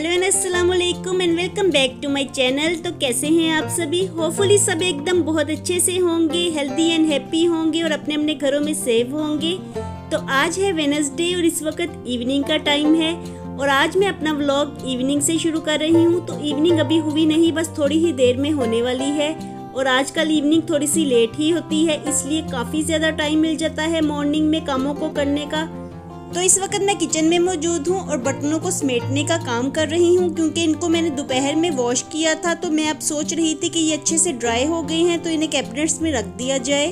Hello and अस्सलाम वालेकुम and welcome back to my channel. तो कैसे हैं आप सभी? होपफुली सब एकदम बहुत अच्छे से होंगे, हेल्दी एंड हैप्पी होंगे और अपने अपने घरों में सेफ होंगे। तो आज है वेडनेसडे और इस वक्त इवनिंग का टाइम है और आज मैं अपना व्लॉग इवनिंग से शुरू कर रही हूँ। तो इवनिंग अभी हुई नहीं, बस थोड़ी ही देर में होने वाली है और आजकल इवनिंग थोड़ी सी लेट ही होती है, इसलिए काफ़ी ज़्यादा टाइम मिल जाता है मॉर्निंग में कामों को करने का। तो इस वक्त मैं किचन में मौजूद हूँ और बर्तनों को समेटने का काम कर रही हूँ, क्योंकि इनको मैंने दोपहर में वॉश किया था। तो मैं अब सोच रही थी कि ये अच्छे से ड्राई हो गए हैं तो इन्हें कैबिनेट्स में रख दिया जाए,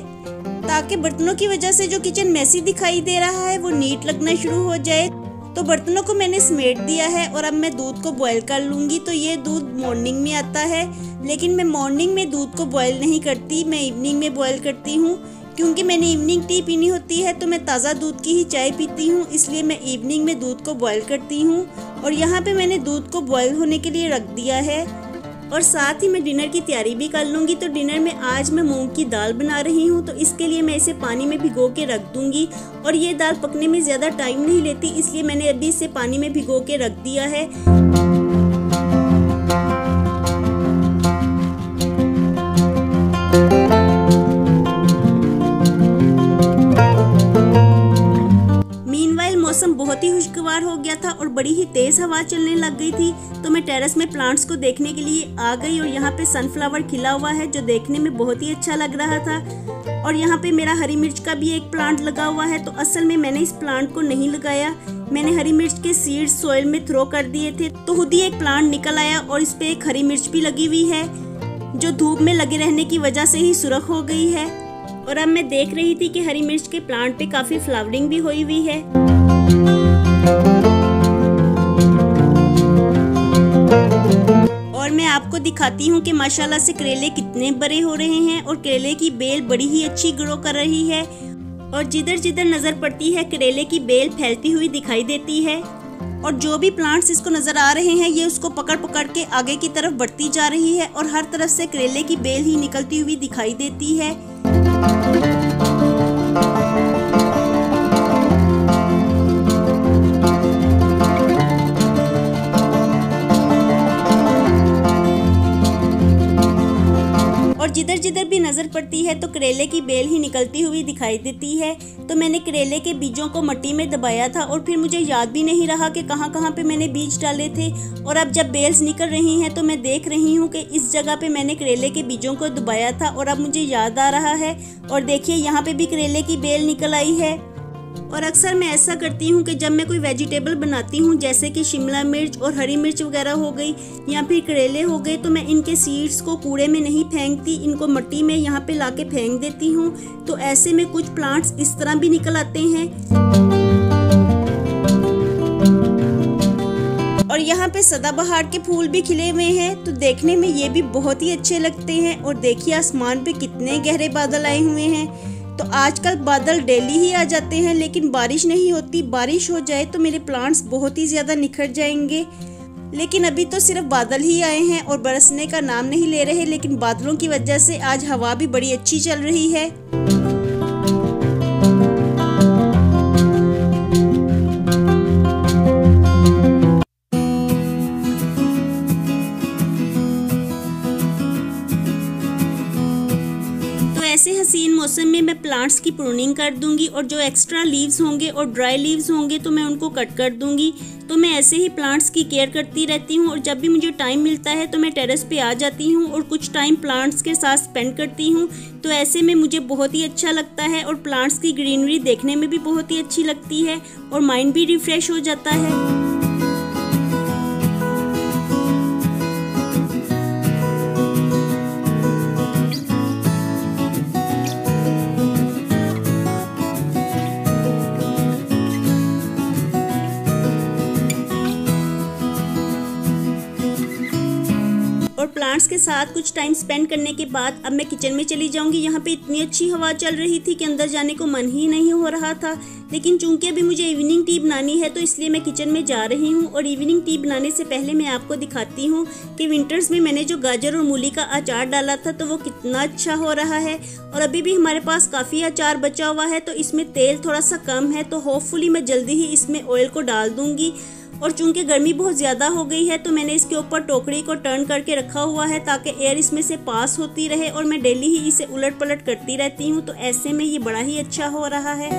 ताकि बर्तनों की वजह से जो किचन मैसी दिखाई दे रहा है वो नीट लगना शुरू हो जाए। तो बर्तनों को मैंने समेट दिया है और अब मैं दूध को बॉयल कर लूँगी। तो ये दूध मॉर्निंग में आता है, लेकिन मैं मॉर्निंग में दूध को बॉयल नहीं करती, मैं इवनिंग में बॉयल करती हूँ, क्योंकि मैंने इवनिंग टी पीनी होती है। तो मैं ताज़ा दूध की ही चाय पीती हूँ, इसलिए मैं इवनिंग में दूध को बॉयल करती हूँ। और यहाँ पे मैंने दूध को बॉयल होने के लिए रख दिया है और साथ ही मैं डिनर की तैयारी भी कर लूँगी। तो डिनर में आज मैं मूंग की दाल बना रही हूँ, तो इसके लिए मैं इसे पानी में भिगो के रख दूँगी। और ये दाल पकने में ज़्यादा टाइम नहीं लेती, इसलिए मैंने अभी इसे पानी में भिगो के रख दिया है। मौसम बहुत ही खुशगवार हो गया था और बड़ी ही तेज हवा चलने लग गई थी। तो मैं टेरेस में प्लांट्स को देखने के लिए आ गई और यहाँ पे सनफ्लावर खिला हुआ है, जो देखने में बहुत ही अच्छा लग रहा था। और यहाँ पे मेरा हरी मिर्च का भी एक प्लांट लगा हुआ है। तो असल में मैंने इस प्लांट को नहीं लगाया, मैंने हरी मिर्च के सीड्स सोइल में थ्रो कर दिए थे, तो खुद ही एक प्लांट निकल आया और इस पे एक हरी मिर्च भी लगी हुई है, जो धूप में लगे रहने की वजह से ही सुर्ख हो गई है। और अब मैं देख रही थी कि हरी मिर्च के प्लांट पे काफी फ्लावरिंग भी हुई है। और मैं आपको दिखाती हूँ कि माशाल्लाह से करेले कितने बड़े हो रहे हैं और करेले की बेल बड़ी ही अच्छी ग्रो कर रही है और जिधर जिधर नजर पड़ती है करेले की बेल फैलती हुई दिखाई देती है। और जो भी प्लांट्स इसको नजर आ रहे हैं ये उसको पकड़ पकड़ के आगे की तरफ बढ़ती जा रही है और हर तरफ से करेले की बेल ही निकलती हुई दिखाई देती है। जिधर जिधर भी नजर पड़ती है तो करेले की बेल ही निकलती हुई दिखाई देती है। तो मैंने करेले के बीजों को मिट्टी में दबाया था और फिर मुझे याद भी नहीं रहा कि कहाँ कहाँ पे मैंने बीज डाले थे। और अब जब बेल्स निकल रही हैं तो मैं देख रही हूँ कि इस जगह पे मैंने करेले के बीजों को दबाया था और अब मुझे याद आ रहा है। और देखिए यहाँ पे भी करेले की बेल निकल आई है। और अक्सर मैं ऐसा करती हूँ कि जब मैं कोई वेजिटेबल बनाती हूँ, जैसे कि शिमला मिर्च और हरी मिर्च वगैरह हो गई या फिर करेले हो गए, तो मैं इनके सीड्स को कूड़े में नहीं फेंकती, इनको मिट्टी में यहाँ पे लाके फेंक देती हूँ। तो ऐसे में कुछ प्लांट्स इस तरह भी निकल आते हैं। और यहाँ पे सदाबहार के फूल भी खिले हुए हैं, तो देखने में ये भी बहुत ही अच्छे लगते हैं। और देखिए आसमान पे कितने गहरे बादल आए हुए हैं। तो आजकल बादल डेली ही आ जाते हैं, लेकिन बारिश नहीं होती। बारिश हो जाए तो मेरे प्लांट्स बहुत ही ज़्यादा निखर जाएंगे, लेकिन अभी तो सिर्फ बादल ही आए हैं और बरसने का नाम नहीं ले रहे। लेकिन बादलों की वजह से आज हवा भी बड़ी अच्छी चल रही है। ऐसे हसीन मौसम में मैं प्लांट्स की प्रूनिंग कर दूंगी और जो एक्स्ट्रा लीव्स होंगे और ड्राई लीव्स होंगे तो मैं उनको कट कर दूंगी। तो मैं ऐसे ही प्लांट्स की केयर करती रहती हूँ और जब भी मुझे टाइम मिलता है तो मैं टेरेस पे आ जाती हूँ और कुछ टाइम प्लांट्स के साथ स्पेंड करती हूँ। तो ऐसे में मुझे बहुत ही अच्छा लगता है और प्लांट्स की ग्रीनरी देखने में भी बहुत ही अच्छी लगती है और माइंड भी रिफ्रेश हो जाता है। और प्लांट्स के साथ कुछ टाइम स्पेंड करने के बाद अब मैं किचन में चली जाऊंगी। यहाँ पे इतनी अच्छी हवा चल रही थी कि अंदर जाने को मन ही नहीं हो रहा था, लेकिन चूंकि अभी मुझे इवनिंग टी बनानी है तो इसलिए मैं किचन में जा रही हूँ। और इवनिंग टी बनाने से पहले मैं आपको दिखाती हूँ कि विंटर्स में मैंने जो गाजर और मूली का अचार डाला था तो वो कितना अच्छा हो रहा है। और अभी भी हमारे पास काफ़ी अचार बचा हुआ है, तो इसमें तेल थोड़ा सा कम है, तो होपफुली मैं जल्दी ही इसमें ऑयल को डाल दूँगी। और चूंकि गर्मी बहुत ज़्यादा हो गई है तो मैंने इसके ऊपर टोकरी को टर्न करके रखा हुआ है ताकि एयर इसमें से पास होती रहे, और मैं डेली ही इसे उलट पलट करती रहती हूँ, तो ऐसे में ये बड़ा ही अच्छा हो रहा है।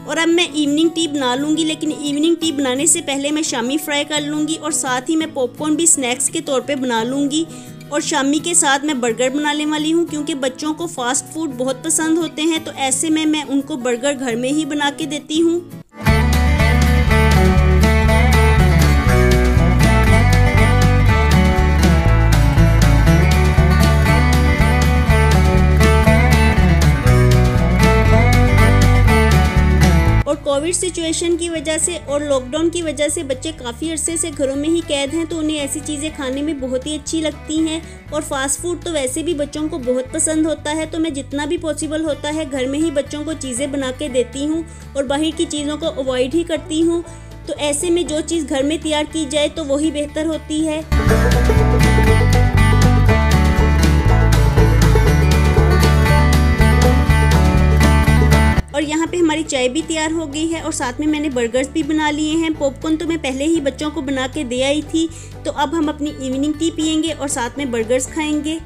और अब मैं इवनिंग टी बना लूँगी, लेकिन इवनिंग टी बनाने से पहले मैं शामी फ्राई कर लूँगी और साथ ही मैं पॉपकॉर्न भी स्नैक्स के तौर पे बना लूँगी। और शामी के साथ मैं बर्गर बनाने वाली हूँ, क्योंकि बच्चों को फास्ट फूड बहुत पसंद होते हैं, तो ऐसे में मैं उनको बर्गर घर में ही बना के देती हूँ। कोविड सिचुएशन की वजह से और लॉकडाउन की वजह से बच्चे काफ़ी अरसे से घरों में ही कैद हैं, तो उन्हें ऐसी चीज़ें खाने में बहुत ही अच्छी लगती हैं। और फास्ट फूड तो वैसे भी बच्चों को बहुत पसंद होता है, तो मैं जितना भी पॉसिबल होता है घर में ही बच्चों को चीज़ें बना के देती हूँ और बाहर की चीज़ों को अवॉइड ही करती हूँ। तो ऐसे में जो चीज़ घर में तैयार की जाए तो वही बेहतर होती है। और यहाँ पे हमारी चाय भी तैयार हो गई है और साथ में मैंने बर्गर्स भी बना लिए हैं। पॉपकॉर्न तो मैं पहले ही बच्चों को बना के दे आई थी, तो अब हम अपनी इवनिंग टी पियेंगे और साथ में बर्गर्स खाएंगे।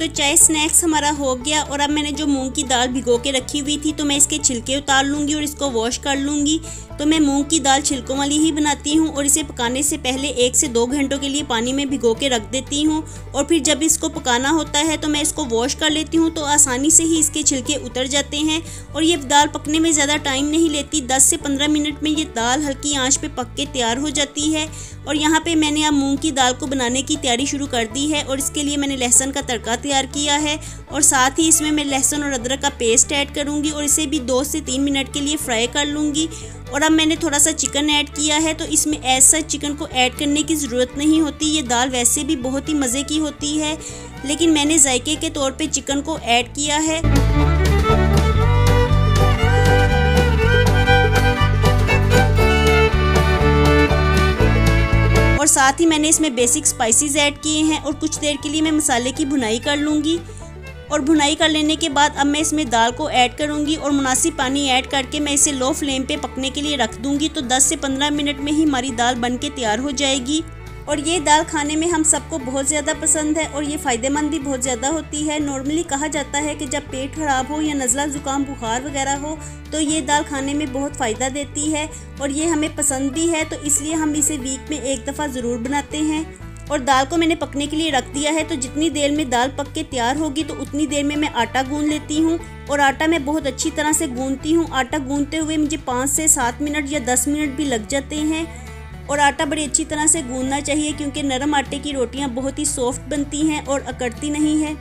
चाय स्नैक्स हमारा हो गया और अब मैंने जो मूंग की दाल भिगो के रखी हुई थी तो मैं इसके छिलके उतार लूँगी और इसको वॉश कर लूँगी। तो मैं मूंग की दाल छिलकों वाली ही बनाती हूँ और इसे पकाने से पहले 1 से 2 घंटों के लिए पानी में भिगो के रख देती हूँ, और फिर जब इसको पकाना होता है तो मैं इसको वॉश कर लेती हूँ, तो आसानी से ही इसके छिलके उतर जाते हैं। और ये दाल पकने में ज़्यादा टाइम नहीं लेती, 10 से 15 मिनट में ये दाल हल्की आँच पर पक के तैयार हो जाती है। और यहाँ पे मैंने अब मूंग की दाल को बनाने की तैयारी शुरू कर दी है और इसके लिए मैंने लहसुन का तड़का तैयार किया है और साथ ही इसमें मैं लहसुन और अदरक का पेस्ट ऐड करूँगी और इसे भी 2 से 3 मिनट के लिए फ्राई कर लूँगी। और अब मैंने थोड़ा सा चिकन ऐड किया है, तो इसमें ऐसा चिकन को ऐड करने की ज़रूरत नहीं होती, ये दाल वैसे भी बहुत ही मज़े की होती है, लेकिन मैंने जायके के तौर पे चिकन को ऐड किया है। और साथ ही मैंने इसमें बेसिक स्पाइसेस ऐड किए हैं और कुछ देर के लिए मैं मसाले की भुनाई कर लूँगी। और भुनाई कर लेने के बाद अब मैं इसमें दाल को ऐड करूँगी और मुनासिब पानी ऐड करके मैं इसे लो फ्लेम पे पकने के लिए रख दूँगी। तो 10 से 15 मिनट में ही हमारी दाल बन के तैयार हो जाएगी। और ये दाल खाने में हम सबको बहुत ज़्यादा पसंद है और ये फ़ायदेमंद भी बहुत ज़्यादा होती है। नॉर्मली कहा जाता है कि जब पेट ख़राब हो या नज़ला ज़ुकाम बुखार वगैरह हो तो ये दाल खाने में बहुत फ़ायदा देती है और ये हमें पसंद भी है, तो इसलिए हम इसे वीक में एक दफ़ा ज़रूर बनाते हैं। और दाल को मैंने पकने के लिए रख दिया है, तो जितनी देर में दाल पक के तैयार होगी तो उतनी देर में मैं आटा गूंद लेती हूँ। और आटा मैं बहुत अच्छी तरह से गूंदती हूँ। आटा गूंदते हुए मुझे 5 से 7 मिनट या 10 मिनट भी लग जाते हैं। और आटा बड़ी अच्छी तरह से गूंदना चाहिए क्योंकि नरम आटे की रोटियाँ बहुत ही सॉफ्ट बनती हैं और अकड़ती नहीं है।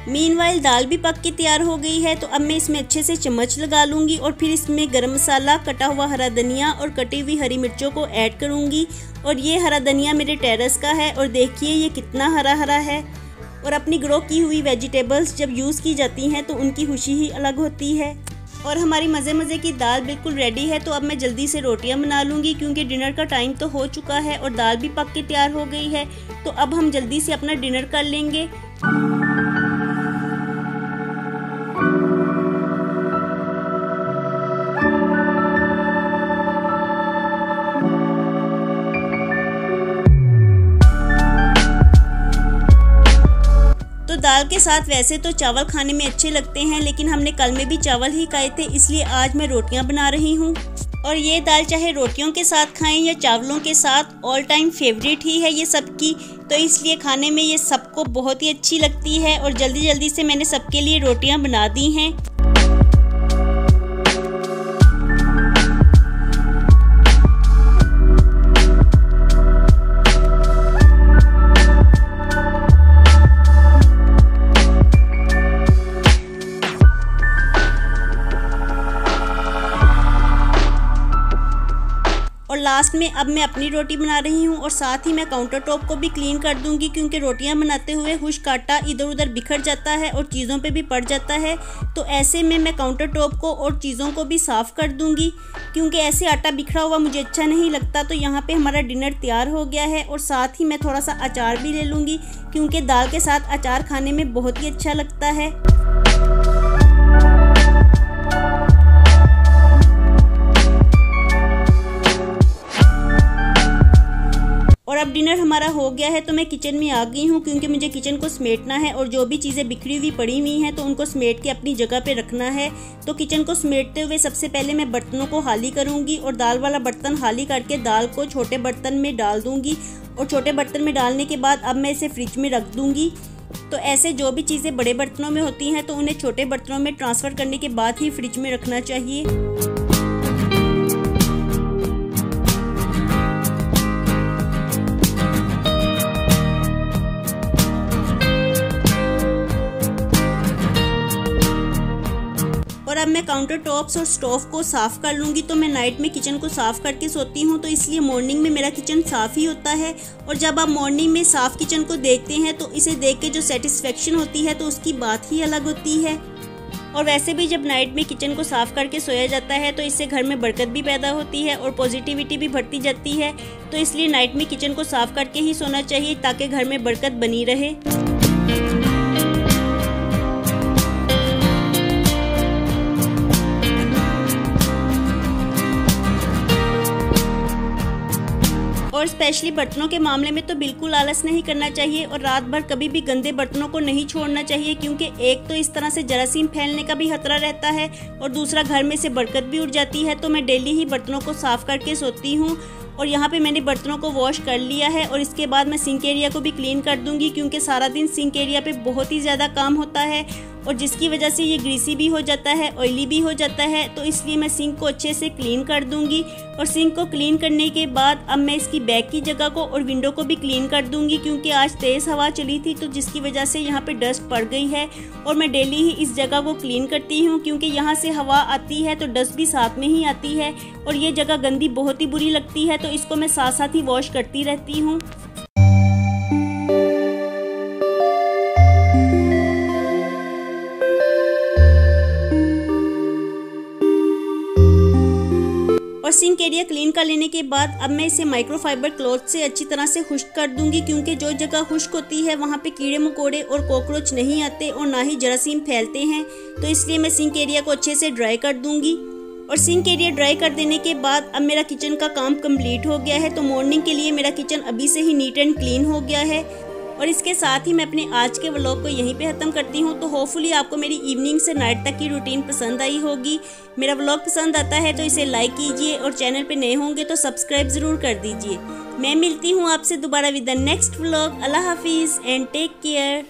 मीनवाइल दाल भी पक के तैयार हो गई है, तो अब मैं इसमें अच्छे से चम्मच लगा लूँगी और फिर इसमें गरम मसाला, कटा हुआ हरा धनिया और कटी हुई हरी मिर्चों को ऐड करूँगी। और ये हरा धनिया मेरे टेरेस का है और देखिए ये कितना हरा हरा है। और अपनी ग्रो की हुई वेजिटेबल्स जब यूज़ की जाती हैं तो उनकी खुशी ही अलग होती है। और हमारी मज़े मज़े की दाल बिल्कुल रेडी है, तो अब मैं जल्दी से रोटियां बना लूँगी क्योंकि डिनर का टाइम तो हो चुका है और दाल भी पक के तैयार हो गई है। तो अब हम जल्दी से अपना डिनर कर लेंगे। तो दाल के साथ वैसे तो चावल खाने में अच्छे लगते हैं, लेकिन हमने कल में भी चावल ही खाए थे, इसलिए आज मैं रोटियां बना रही हूं। और ये दाल चाहे रोटियों के साथ खाएं या चावलों के साथ, ऑल टाइम फेवरेट ही है ये सबकी, तो इसलिए खाने में ये सबको बहुत ही अच्छी लगती है। और जल्दी जल्दी से मैंने सबके लिए रोटियां बना दी हैं। और लास्ट में अब मैं अपनी रोटी बना रही हूँ और साथ ही मैं काउंटर टॉप को भी क्लीन कर दूंगी, क्योंकि रोटियां बनाते हुए खुश्क आटा इधर उधर बिखर जाता है और चीज़ों पे भी पड़ जाता है। तो ऐसे में मैं काउंटर टॉप को और चीज़ों को भी साफ़ कर दूंगी, क्योंकि ऐसे आटा बिखरा हुआ मुझे अच्छा नहीं लगता। तो यहाँ पे हमारा डिनर तैयार हो गया है और साथ ही मैं थोड़ा सा अचार भी ले लूँगी, क्योंकि दाल के साथ अचार खाने में बहुत ही अच्छा लगता है। और अब डिनर हमारा हो गया है तो मैं किचन में आ गई हूँ, क्योंकि मुझे किचन को समेटना है और जो भी चीज़ें बिखरी हुई पड़ी हुई हैं तो उनको समेट के अपनी जगह पे रखना है। तो किचन को समेटते हुए सबसे पहले मैं बर्तनों को खाली करूँगी और दाल वाला बर्तन खाली करके दाल को छोटे बर्तन में डाल दूँगी और छोटे बर्तन में डालने के बाद अब मैं इसे फ्रिज में रख दूँगी। तो ऐसे जो भी चीज़ें बड़े बर्तनों में होती हैं तो उन्हें छोटे बर्तनों में ट्रांसफ़र करने के बाद ही फ्रिज में रखना चाहिए। और अब मैं काउंटर टॉप्स और स्टोव को साफ़ कर लूँगी। तो मैं नाइट में किचन को साफ़ करके सोती हूँ, तो इसलिए मॉर्निंग में मेरा किचन साफ़ ही होता है। और जब आप मॉर्निंग में साफ़ किचन को देखते हैं तो इसे देख के जो सेटिस्फेक्शन होती है तो उसकी बात ही अलग होती है। और वैसे भी जब नाइट में किचन को साफ़ करके सोया जाता है तो इससे घर में बरकत भी पैदा होती है और पॉजिटिविटी भी बढ़ती जाती है। तो इसलिए नाइट में किचन को साफ़ करके ही सोना चाहिए, ताकि घर में बरकत बनी रहे। और स्पेशली बर्तनों के मामले में तो बिल्कुल आलस नहीं करना चाहिए और रात भर कभी भी गंदे बर्तनों को नहीं छोड़ना चाहिए, क्योंकि एक तो इस तरह से जरासीम फैलने का भी खतरा रहता है और दूसरा घर में से बरकत भी उड़ जाती है। तो मैं डेली ही बर्तनों को साफ़ करके सोती हूँ। और यहाँ पे मैंने बर्तनों को वॉश कर लिया है और इसके बाद मैं सिंक एरिया को भी क्लीन कर दूँगी, क्योंकि सारा दिन सिंक एरिया पे बहुत ही ज़्यादा काम होता है और जिसकी वजह से ये ग्रीसी भी हो जाता है, ऑयली भी हो जाता है। तो इसलिए मैं सिंक को अच्छे से क्लीन कर दूंगी। और सिंक को क्लीन करने के बाद अब मैं इसकी बैक की जगह को और विंडो को भी क्लीन कर दूंगी, क्योंकि आज तेज़ हवा चली थी तो जिसकी वजह से यहाँ पे डस्ट पड़ गई है। और मैं डेली ही इस जगह को क्लीन करती हूँ, क्योंकि यहाँ से हवा आती है तो डस्ट भी साथ में ही आती है और ये जगह गंदी बहुत ही बुरी लगती है। तो इसको मैं साथ साथ ही वॉश करती रहती हूँ। और सिंक एरिया क्लीन कर लेने के बाद अब मैं इसे माइक्रोफाइबर क्लॉथ से अच्छी तरह से खुश्क कर दूंगी, क्योंकि जो जगह खुश्क होती है वहाँ पे कीड़े मकोड़े और कॉकरोच नहीं आते और ना ही जरासीम फैलते हैं। तो इसलिए मैं सिंक एरिया को अच्छे से ड्राई कर दूंगी। और सिंक एरिया ड्राई कर देने के बाद अब मेरा किचन का काम कंप्लीट हो गया है। तो मॉर्निंग के लिए मेरा किचन अभी से ही नीट एंड क्लीन हो गया है। और इसके साथ ही मैं अपने आज के व्लॉग को यहीं पे ख़त्म करती हूँ। तो होपफुली आपको मेरी इवनिंग से नाइट तक की रूटीन पसंद आई होगी। मेरा व्लॉग पसंद आता है तो इसे लाइक कीजिए और चैनल पे नए होंगे तो सब्सक्राइब ज़रूर कर दीजिए। मैं मिलती हूँ आपसे दोबारा विद द नेक्स्ट व्लॉग। अल्लाह हाफिज़ एंड टेक केयर।